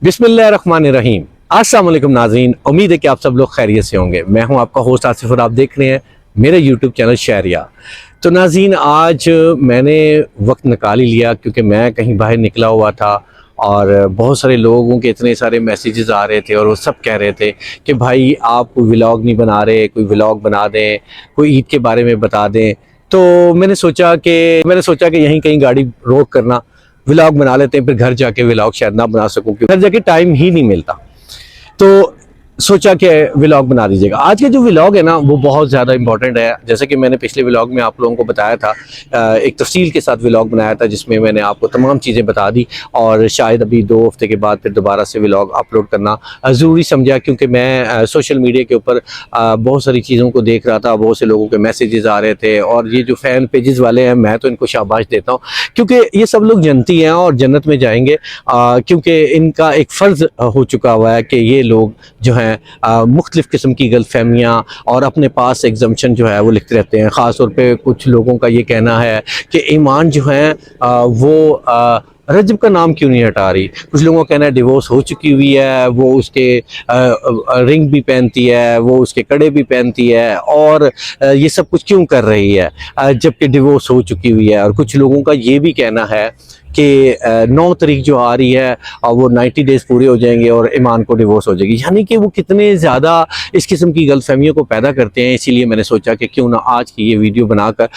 बिस्मिल्लाहिर्रहमानिर्रहीम। अस्सलाम वालेकुम नाज़रीन, उम्मीद है कि आप सब लोग खैरियत से होंगे। मैं हूं आपका होस्ट आसिफ और आप देख रहे हैं मेरे यूट्यूब चैनल शहरिया। तो नाज़रीन, आज मैंने वक्त निकाल ही लिया क्योंकि मैं कहीं बाहर निकला हुआ था और बहुत सारे लोगों के इतने सारे मैसेजेस आ रहे थे और वो सब कह रहे थे कि भाई आप कोई व्लॉग नहीं बना रहे, कोई व्लॉग बना दें, कोई ईद के बारे में बता दें। तो मैंने सोचा कि यहीं कहीं गाड़ी रोक करना व्लॉग बना लेते हैं, फिर घर जाके व्लॉग शायद ना बना सकूं क्योंकि घर जाके टाइम ही नहीं मिलता। तो सोचा कि व्लॉग बना दीजिएगा। आज के जो व्लॉग है ना वो बहुत ज़्यादा इंपॉर्टेंट है। जैसे कि मैंने पिछले व्लॉग में आप लोगों को बताया था, एक तफसील के साथ व्लॉग बनाया था जिसमें मैंने आपको तमाम चीज़ें बता दी और शायद अभी 2 हफ्ते के बाद फिर दोबारा से व्लॉग अपलोड करना ज़रूरी समझा क्योंकि मैं सोशल मीडिया के ऊपर बहुत सारी चीज़ों को देख रहा था। बहुत से लोगों के मैसेजेस आ रहे थे और ये जो फ़ैन पेजेस वाले हैं मैं तो इनको शाबाश देता हूँ क्योंकि ये सब लोग जनती हैं और जन्नत में जाएंगे क्योंकि इनका एक फ़र्ज़ हो चुका हुआ है कि ये लोग जो हैं मुख्तलिफ़ किस्म की गलतफहमियाँ और अपने पास एग्जम्पशन जो है वो लिखते रहते हैं। ख़ास तौर पे कुछ लोगों का ये कहना है कि ईमान जो है वो रजब का नाम क्यों नहीं हटा रही। कुछ लोगों का कहना है डिवोर्स हो चुकी हुई है, वो उसके रिंग भी पहनती है, वो उसके कड़े भी पहनती है और ये सब कुछ क्यों कर रही है जबकि डिवोर्स हो चुकी हुई है। और कुछ लोगों का ये भी कहना है कि 9 तारीख जो आ रही है और वो 90 डेज़ पूरे हो जाएंगे और ईमान को डिवोर्स हो जाएगी। यानी कि वो कितने ज़्यादा इस किस्म की गलतफहमियों को पैदा करते हैं। इसीलिए मैंने सोचा कि क्यों ना आज की ये वीडियो बनाकर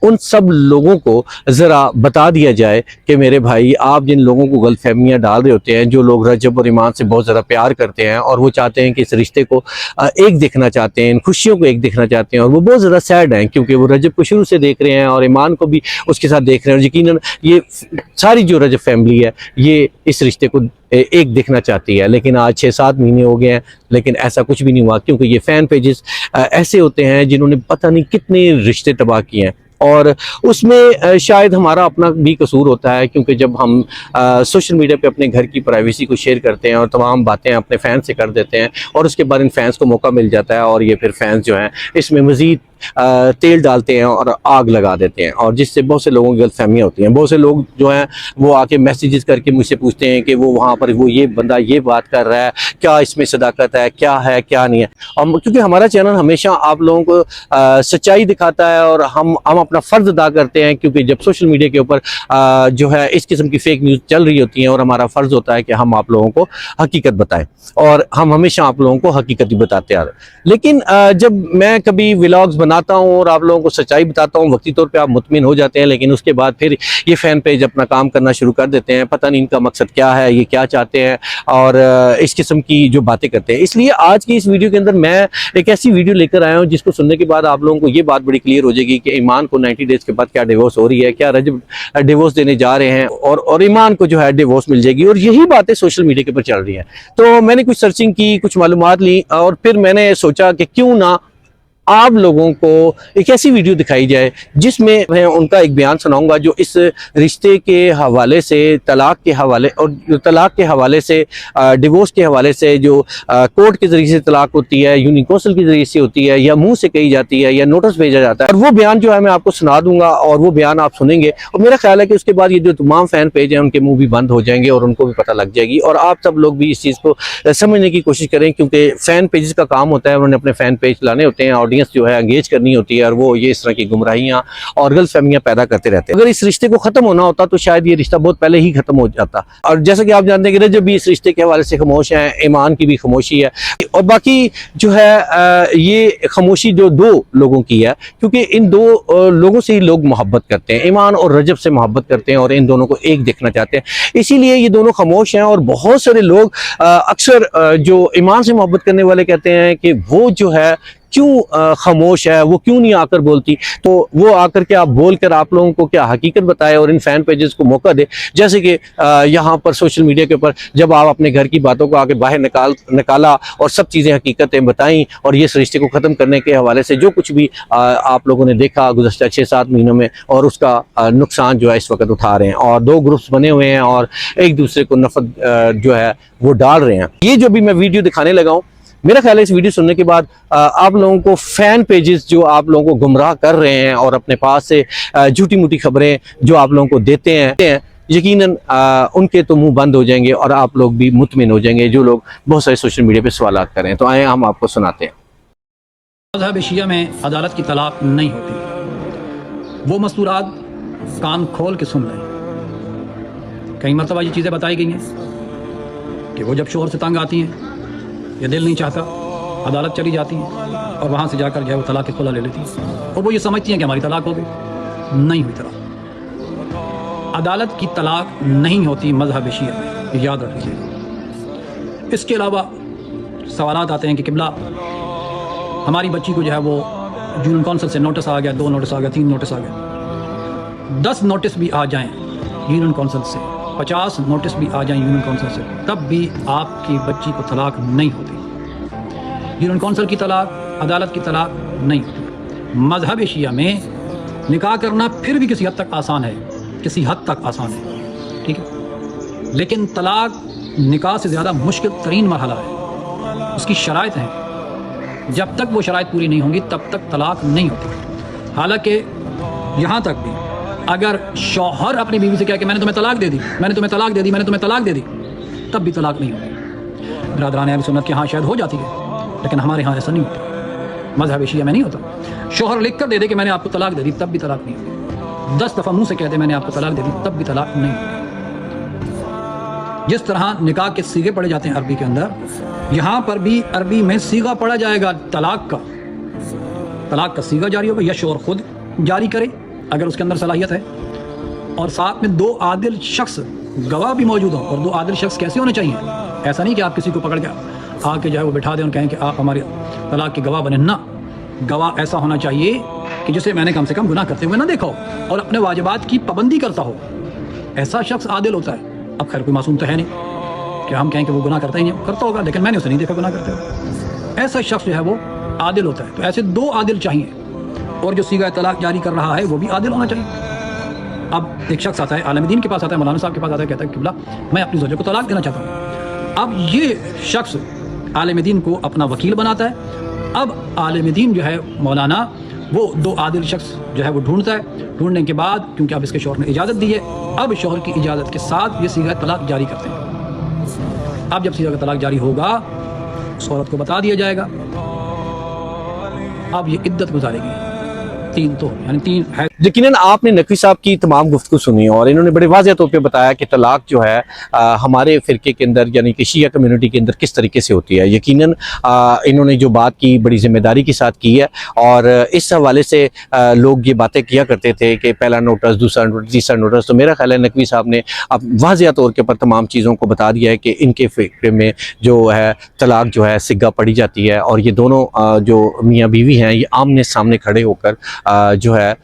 उन सब लोगों को ज़रा बता दिया जाए कि मेरे भाई, आप जिन लोगों को गलतफहमियाँ डाल रहे होते हैं, जो लोग रजब और ईमान से बहुत ज़्यादा प्यार करते हैं और वो चाहते हैं कि इस रिश्ते को एक देखना चाहते हैं, इन खुशियों को एक देखना चाहते हैं और वो बहुत ज़्यादा सैड हैं क्योंकि वो रजब को शुरू से देख रहे हैं और ईमान को भी उसके साथ देख रहे हैं। और यकीनन ये सारी जो रजब फैमिली है ये इस रिश्ते को एक देखना चाहती है। लेकिन आज 6-7 महीने हो गए हैं लेकिन ऐसा कुछ भी नहीं हुआ क्योंकि ये फ़ैन पेजेस ऐसे होते हैं जिन्होंने पता नहीं कितने रिश्ते तबाह किए हैं और उसमें शायद हमारा अपना भी कसूर होता है क्योंकि जब हम सोशल मीडिया पे अपने घर की प्राइवेसी को शेयर करते हैं और तमाम बातें अपने फ़ैन से कर देते हैं और उसके बाद इन फैंस को मौका मिल जाता है और ये फिर फैंस जो हैं इसमें मज़ीद तेल डालते हैं और आग लगा देते हैं और जिससे बहुत से लोगों की गलतफहमियाँ होती हैं। बहुत से लोग जो हैं वो आके मैसेजेस करके मुझसे पूछते हैं कि वो वहाँ पर वो ये बंदा ये बात कर रहा है, क्या इसमें सदाकत है क्या नहीं है। और क्योंकि हमारा चैनल हमेशा आप लोगों को सच्चाई दिखाता है और हम अपना फ़र्ज़ अदा करते हैं क्योंकि जब सोशल मीडिया के ऊपर जो है इस किस्म की फ़ेक न्यूज़ चल रही होती हैं और हमारा फ़र्ज़ होता है कि हम आप लोगों को हकीकत बताएं और हम हमेशा आप लोगों को हकीकत ही बताते आ रहे हैं। लेकिन जब मैं कभी व्लॉग्स बनाता हूं और आप लोगों को सच्चाई बताता हूं, वक्ती तौर पे आप मुतमिन हो जाते हैं लेकिन उसके बाद फिर ये फ़ैन पेज अपना काम करना शुरू कर देते हैं। पता नहीं इनका मकसद क्या है, ये क्या चाहते हैं और इस किस्म की जो बातें करते हैं। इसलिए आज की इस वीडियो के अंदर मैं एक ऐसी वीडियो लेकर आया हूँ जिसको सुनने के बाद आप लोगों को ये बात बड़ी क्लियर हो जाएगी कि ईमान को 90 डेज़ के बाद क्या डिवोर्स हो रही है, क्या रजब डिवोर्स देने जा रहे हैं और ईमान को जो है डिवोर्स मिल जाएगी। और यही बातें सोशल मीडिया के ऊपर चल रही हैं। तो मैंने कुछ सर्चिंग की, कुछ मालूमात ली और फिर मैंने सोचा कि क्यों ना आप लोगों को एक ऐसी वीडियो दिखाई जाए जिसमें मैं उनका एक बयान सुनाऊंगा जो इस रिश्ते के हवाले से, तलाक के हवाले और तलाक के हवाले से, डिवोर्स के हवाले से जो कोर्ट के ज़रिए से तलाक होती है, यूनिवर्सल के ज़रिए से होती है या मुंह से कही जाती है या नोटिस भेजा जाता है, और वो बयान जो है मैं आपको सुना दूंगा और वो बयान आप सुनेंगे और मेरा ख्याल है कि उसके बाद ये जो तमाम फ़ैन पेज हैं उनके मुँह भी बंद हो जाएंगे और उनको भी पता लग जाएगी और आप सब लोग भी इस चीज़ को समझने की कोशिश करें क्योंकि फ़ैन पेजेस का काम होता है, उन्होंने अपने फ़ैन पेज लाने होते हैं, जो है एंगेज करनी होती है और वो ये इस तरह की गुमराहियां और गलतफहमियां पैदा करते रहते हैं। अगर इस रिश्ते को खत्म होना होता तो शायद ये रिश्ता बहुत पहले ही खत्म हो जाता। और जैसा कि आप जानते हैं कि रजब भी इस रिश्ते के हवाले से खामोश है, ईमान की भी खामोशी है और बाकी जो है ये खामोशी जो 2 लोगों की है क्योंकि इन 2 लोगों से ही लोग मोहब्बत करते हैं, ईमान और रजब से मोहब्बत करते हैं और इन दोनों को एक देखना चाहते हैं। इसीलिए ये दोनों खामोश हैं और बहुत सारे लोग अक्सर जो ईमान से मोहब्बत करने वाले कहते हैं कि वो जो है क्यों खामोश है, वो क्यों नहीं आकर बोलती। तो वो आकर के आप बोलकर आप लोगों को क्या हकीकत बताए और इन फ़ैन पेजेस को मौका दे। जैसे कि यहाँ पर सोशल मीडिया के ऊपर जब आप अपने घर की बातों को आके बाहर निकाला और सब चीज़ें हकीकतें बताई और ये इस रिश्ते को ख़त्म करने के हवाले से जो कुछ भी आप लोगों ने देखा गुज़श्ता 6-7 महीनों में और उसका नुकसान जो है इस वक्त उठा रहे हैं और 2 ग्रुप्स बने हुए हैं और एक दूसरे को नफरत जो है वो डाल रहे हैं। ये जो भी मैं वीडियो दिखाने लगा हूँ, मेरा ख्याल है इस वीडियो सुनने के बाद आप लोगों को फ़ैन पेजेस जो आप लोगों को गुमराह कर रहे हैं और अपने पास से झूठी मूठी खबरें जो आप लोगों को देते हैं यकीनन उनके तो मुंह बंद हो जाएंगे और आप लोग भी मुतमिन हो जाएंगे, जो लोग बहुत सारे सोशल मीडिया पे सवालात कर रहे हैं। तो आए हम आपको सुनाते हैं। मज़हब शिया में अदालत की तलाक नहीं होती। वो मस्तूरात कान खोल के सुन लें। कई मरतबा ये चीज़ें बताई गई हैं कि वो जब शोहर से तंग आती हैं या दिल नहीं चाहता, अदालत चली जाती हैं और वहाँ से जाकर जो है वो तलाक खुला ले लेती हैं और वो ये समझती हैं कि हमारी तलाक हो गई। नहीं हुई तलाक। अदालत की तलाक नहीं होती मज़हब शिया में, याद रखिए। इसके अलावा सवालात आते हैं कि किबला हमारी बच्ची को जो है वो यूनियन काउंसिल से नोटिस आ गया, 2 नोटिस आ गया, 3 नोटिस आ गया, 10 नोटिस भी आ जाएं यूनियन काउंसिल से, 50 नोटिस भी आ जाएं यूनियन काउंसिल से, तब भी आपकी बच्ची को तलाक नहीं होती। यूनियन काउंसिल की तलाक, अदालत की तलाक नहीं होती। मज़हब शिया में निकाह करना फिर भी किसी हद तक आसान है, किसी हद तक आसान है, ठीक है, लेकिन तलाक निकाह से ज़्यादा मुश्किल तरीन मरहला है। उसकी शराइत हैं, जब तक वो शराइत पूरी नहीं होंगी तब तक तलाक नहीं होती। हालांकि यहाँ तक भी अगर शौहर अपनी बीवी से कहे कि मैंने तुम्हें तलाक दे दी, मैंने तुम्हें तलाक दे दी, मैंने तुम्हें तलाक दे दी, तब भी तलाक नहीं होती। बिरादरान अहले सुन्नत के यहाँ शायद हो जाती है, लेकिन हमारे यहाँ ऐसा नहीं होता। मज़हब शिया में नहीं होता। शौहर लिख कर दे दे कि मैंने आपको तलाक दे दी, तब भी तलाक नहीं होती। 10 दफ़ा मुँह से कह दे मैंने आपको तलाक दे दी, तब भी तलाक नहीं होती। जिस तरह निकाह के सीगे पढ़े जाते हैं अरबी के अंदर, यहाँ पर भी अरबी में सीगा पढ़ा जाएगा तलाक का। तलाक का सीगा जारी होगा या शौहर खुद जारी करे अगर उसके अंदर सलाहियत है, और साथ में 2 आदिल शख्स गवाह भी मौजूद हों। और 2 आदिल शख्स कैसे होने चाहिए? ऐसा नहीं कि आप किसी को पकड़ के आके जो है वो बिठा दें और कहें कि आप हमारे तलाक के गवाह बने ना। गवाह ऐसा होना चाहिए कि जिसे मैंने कम से कम गुनाह करते हुए ना देखा हो और अपने वाजिबात की पाबंदी करता हो। ऐसा शख्स आदिल होता है। अब खैर कोई मासूम तो है नहीं कि हम कहें कि वो गुनाह करता ही नहीं, करता होगा, लेकिन मैंने उसे नहीं देखा गुनाह करते हुए। ऐसा शख्स जो है वो आदिल होता है। तो ऐसे 2 आदिल चाहिए, और जो सीगा तलाक जारी कर रहा है वो भी आदिल होना चाहिए। अब एक शख्स आता है, आलिम दीन के पास आता है, मौलाना साहब के पास आता है, कहता है किबला मैं अपनी ज़ौजा को तलाक देना चाहता हूँ। अब ये शख्स आलिम दीन को अपना वकील बनाता है। अब आलिम दीन जो है मौलाना, वो 2 आदिल शख्स जो है वो ढूंढता है। ढूंढने के बाद क्योंकि अब इसके शौहर ने इजाज़त दी है, अब शौहर की इजाज़त के साथ ये सीगा तलाक जारी करते हैं। अब जब सीगा तलाक जारी होगा, उस औरत को बता दिया जाएगा, अब ये इद्दत गुजारेगी 3 तो, यानी 3 है। यकीनन आपने नकवी साहब की तमाम गुफ्तगू सुनी और इन्होंने बड़े वाज़ेह तौर पे बताया कि तलाक जो है हमारे फ़िरके के अंदर यानी कि शिया कम्युनिटी के अंदर किस तरीके से होती है। यकीनन इन्होंने जो बात की बड़ी ज़िम्मेदारी के साथ की है, और इस हवाले से लोग ये बातें किया करते थे कि पहला नोटिस, दूसरा नोटिस, तीसरा नोटिस। तो मेरा ख्याल है नकवी साहब ने अब वाज़ेह तौर के ऊपर तमाम चीज़ों को बता दिया है कि इनके फ़िक्र में जो है तलाक जो है सिग्गा पड़ी जाती है, और ये दोनों जो मियाँ बीवी हैं ये आमने सामने खड़े होकर जो है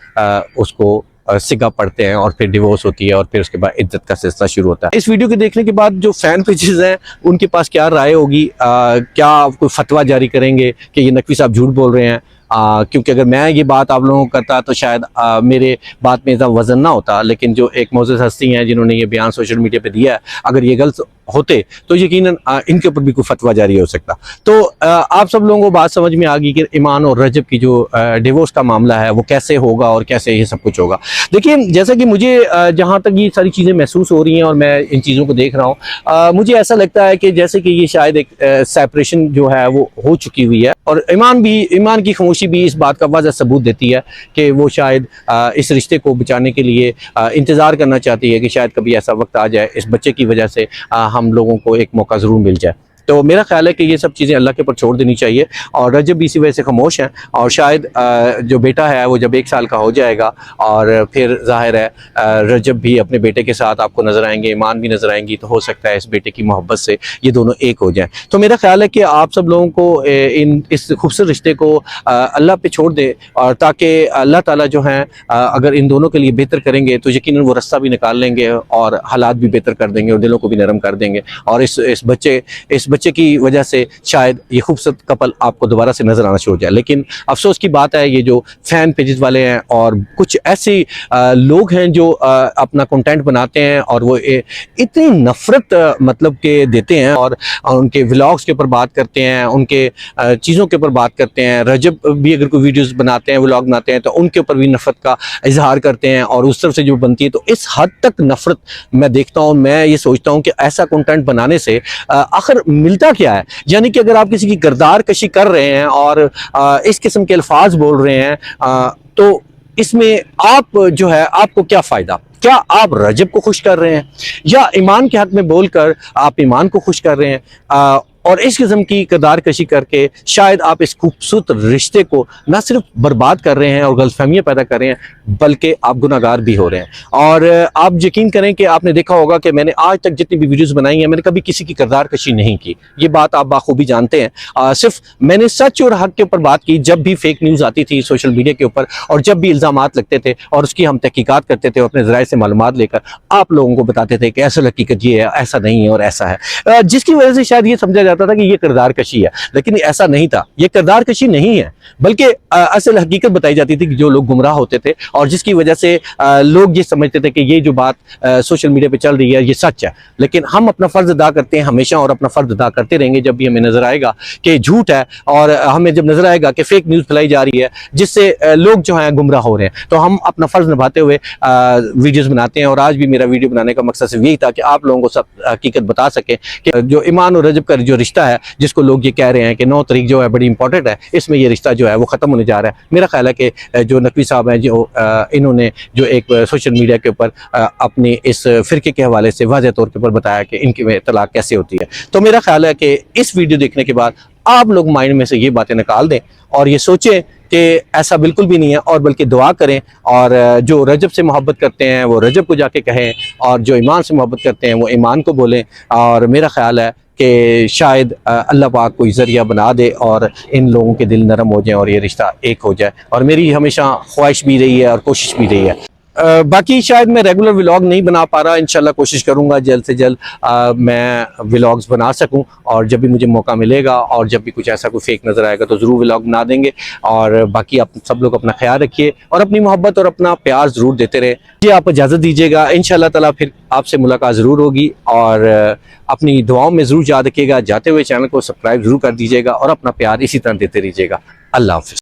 उसको सिगा पढ़ते हैं और फिर डिवोर्स होती है और फिर उसके बाद इद्दत का सिलसिला शुरू होता है। इस वीडियो को देखने के बाद जो फैन पेजेस हैं उनके पास क्या राय होगी? क्या कोई फतवा जारी करेंगे कि ये नकवी साहब झूठ बोल रहे हैं? क्योंकि अगर मैं ये बात आप लोगों को करता तो शायद मेरे बात में इतना वजन ना होता, लेकिन जो एक मोअज़्ज़ज़ हस्ती हैं जिन्होंने ये बयान सोशल मीडिया पे दिया है, अगर ये गलत होते तो यकीनन इनके ऊपर भी कोई फतवा जारी हो सकता। तो आप सब लोगों को बात समझ में आ गई कि ईमान और रजब की जो डिवोर्स का मामला है वो कैसे होगा और कैसे ये सब कुछ होगा। देखिए, जैसा कि मुझे जहाँ तक ये सारी चीज़ें महसूस हो रही हैं और मैं इन चीज़ों को देख रहा हूँ, मुझे ऐसा लगता है कि जैसे कि ये शायद एक सेपरेशन जो है वो हो चुकी हुई है, और ईमान की खामोशी भी इस बात का वाज़ह सबूत देती है कि वो शायद इस रिश्ते को बचाने के लिए इंतज़ार करना चाहती है कि शायद कभी ऐसा वक्त आ जाए इस बच्चे की वजह से हम लोगों को एक मौका ज़रूर मिल जाए। तो मेरा ख्याल है कि ये सब चीज़ें अल्लाह के ऊपर छोड़ देनी चाहिए, और रजब भी इसी वजह से खामोश हैं, और शायद जो बेटा है वो जब 1 साल का हो जाएगा और फिर जाहिर है रजब भी अपने बेटे के साथ आपको नज़र आएंगे, ईमान भी नज़र आएंगी, तो हो सकता है इस बेटे की मोहब्बत से ये दोनों एक हो जाएं। तो मेरा ख्याल है कि आप सब लोगों को इस खूबसूरत रिश्ते को अल्लाह पे छोड़ दें, और ताकि अल्लाह ताला जो हैं अगर इन दोनों के लिए बेहतर करेंगे तो यकीनन वो रास्ता भी निकाल लेंगे और हालात भी बेहतर कर देंगे और दिलों को भी नरम कर देंगे, और इस बच्चे की वजह से शायद ये खूबसूरत कपल आपको दोबारा से नजर आना शुरू हो जाए। लेकिन अफसोस की बात है, ये जो फैन पेजेस वाले हैं और कुछ ऐसे लोग हैं जो अपना कंटेंट बनाते हैं और वो इतनी नफरत मतलब के देते हैं और उनके व्लॉग्स के ऊपर बात करते हैं, उनके चीज़ों के ऊपर बात करते हैं। रजब भी अगर कोई वीडियोस बनाते हैं, व्लॉग बनाते हैं, तो उनके ऊपर भी नफरत का इजहार करते हैं और उस तरफ से जो बनती है, तो इस हद तक नफरत मैं देखता हूँ। मैं ये सोचता हूँ कि ऐसा कंटेंट बनाने से आखिर मिलता क्या है। यानी कि अगर आप किसी की किरदार कशी कर रहे हैं और इस किस्म के अल्फाज बोल रहे हैं, तो इसमें आप जो है, आपको क्या फ़ायदा? क्या आप रजब को खुश कर रहे हैं या ईमान के हक में बोलकर आप ईमान को खुश कर रहे हैं? और इस किस्म की किरदार कशी करके शायद आप इस खूबसूरत रिश्ते को ना सिर्फ बर्बाद कर रहे हैं और गलतफहमियाँ पैदा कर रहे हैं, बल्कि आप गुनाहगार भी हो रहे हैं। और आप यकीन करें कि आपने देखा होगा कि मैंने आज तक जितनी भी वीडियोस बनाई हैं, मैंने कभी किसी की किरदार कशी नहीं की। ये बात आप बाखूबी जानते हैं। सिर्फ मैंने सच और हक के ऊपर बात की। जब भी फेक न्यूज़ आती थी सोशल मीडिया के ऊपर और जब भी इल्ज़ामात लगते थे और उसकी हम तहकीकात करते थे, अपने ज़राए से मालूमात लेकर आप लोगों को बताते थे कि असल हकीकत ये है, ऐसा नहीं है और ऐसा है, जिसकी वजह से शायद ये समझा जाता था कि ये किरदार कशी है। लेकिन ऐसा नहीं था, ये किरदार कशी नहीं है, बल्कि असल हकीकत बताई जाती थी कि जो लोग गुमराह होते थे और जिसकी वजह से लोग ये समझते थे कि ये जो बात सोशल मीडिया पे चल रही है ये सच है। लेकिन हम अपना फ़र्ज अदा करते हैं हमेशा और अपना फ़र्ज अदा करते रहेंगे। जब भी हमें नज़र आएगा कि झूठ है और हमें जब नज़र आएगा कि फेक न्यूज़ फैलाई जा रही है जिससे लोग जो हैं गुमराह हो रहे हैं, तो हम अपना फ़र्ज निभाते हुए वीडियोज़ बनाते हैं। और आज भी मेरा वीडियो बनाने का मकसद सिर्फ यही था कि आप लोगों को सब हकीकत बता सकें कि जो ईमान और रजब का जो रिश्ता है, जिसको लोग ये कह रहे हैं कि 9 तारीख जो है बड़ी इंपॉर्टेंट है, इसमें ये रिश्ता जो है वो ख़त्म होने जा रहा है। मेरा ख्याल है कि जो नकवी साहब हैं, जो इन्होंने जो एक सोशल मीडिया के ऊपर अपने इस फ़िरके के हवाले से वाज़ेह तौर के ऊपर बताया कि इनकी में तलाक कैसे होती है, तो मेरा ख्याल है कि इस वीडियो देखने के बाद आप लोग माइंड में से ये बातें निकाल दें और ये सोचें कि ऐसा बिल्कुल भी नहीं है, और बल्कि दुआ करें। और जो रजब से मोहब्बत करते हैं वो रजब को जाके कहें, और जो ईमान से मोहब्बत करते हैं वो ईमान को बोलें। और मेरा ख्याल है कि शायद अल्लाह पाक कोई ज़रिया बना दे और इन लोगों के दिल नरम हो जाएं और ये रिश्ता एक हो जाए। और मेरी हमेशा ख्वाहिश भी रही है और कोशिश भी रही है। बाकी शायद मैं रेगुलर व्लॉग नहीं बना पा रहा, इंशाल्लाह कोशिश करूंगा जल्द से जल्द मैं व्लॉग्स बना सकूं, और जब भी मुझे मौका मिलेगा और जब भी कुछ ऐसा कोई फेक नज़र आएगा तो ज़रूर व्लॉग बना देंगे। और बाकी आप सब लोग अपना ख्याल रखिए और अपनी मोहब्बत और अपना प्यार ज़रूर देते रहे। जी आप इजाज़त दीजिएगा, इंशाल्लाह ताला फिर आपसे मुलाकात ज़रूर होगी। और अपनी दुआओं में ज़रूर याद रखिएगा। जाते हुए चैनल को सब्सक्राइब ज़रूर कर दीजिएगा और अपना प्यार इसी तरह देते रहिएगा। अल्लाह हाफ़िज़।